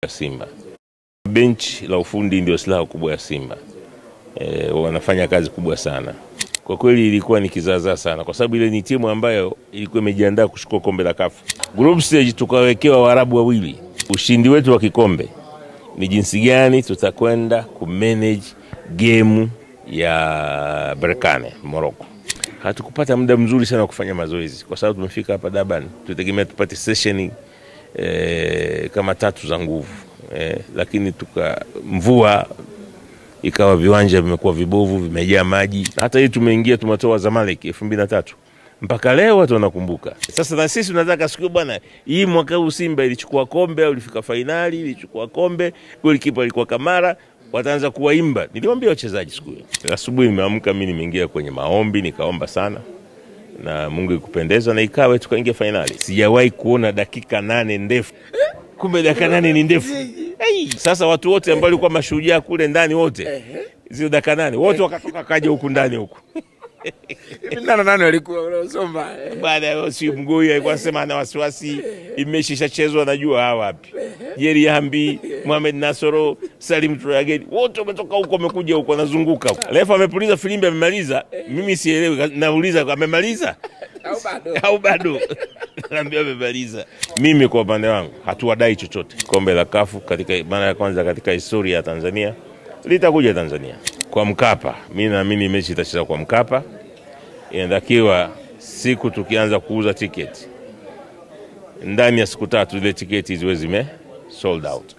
Simba. Bench la ufundi ndio silaha kubwa ya Simba. Wanafanya kazi kubwa sana. Kwa kweli ilikuwa ni kizaazaa sana kwa sababu ile ni timu ambayo ilikuwa imejiandaa kuchukua kombe la CAF. Group stage tukawekewa Waarabu wawili. Ushindi wetu wa kikombe ni jinsi gani tutakwenda kumanage game ya Berkane Morocco. Hatukupata muda mzuri sana kufanya mazoezi kwa sababu tumefika hapa Durban, tutegemea tupate session kama 3 za nguvu. Lakini mvua ikawa viwanja vimekuwa vibovu, vimejaa maji. Hata hii tumeingia tumetoa Zamalek 2003. Mpaka leo watu wanakumbuka. Sasa na sisi tunataka siku bwana, hii mwaka huu Simba ilichukua kombe au ilifika finali, ilichukua kombe, golikipa alikuwa Kamara, wataanza kuwaimba. Niliwaambia wachezaji siku hiyo. Asubuhi nimeamka mimi nimeingia kwenye maombi, nikaomba sana. Na Mungu ikupendeza na ikawa tukaingia finali. Sijawahi kuona dakika 8 ndefu. Kumbe dakika 8 ni ndefu. Sasa watu wote ambao walikuwa mashujaa kule ndani wote, zile dakika 8 wote wakatoka kaja huku ndani huku. Nani walikuwa wanasoma? Baada ya si Mgoya alikuwa anasema ana wasiwasi, imeshachezwa najua hawa wapi. Jerry Hambi, Mohamed Nasoro, Salim Troyagedi, wote wametoka huko wamekuja huko wanazunguka. Refa amepuliza filimbi amemaliza, mimi sielewi, nauliza amemaliza au bado? Naambia amemaliza. Mimi kwa upande wangu hatuwadai chochote. Kombe la CAF katika mara ya kwanza katika historia ya Tanzania litakuja Tanzania kwa Mkapa. Mimi naamini mechi itachezwa kwa Mkapa. Inatakiwa siku tukianza kuuza tiketi ndani ya siku 3 ile tiketi ziwe sold out.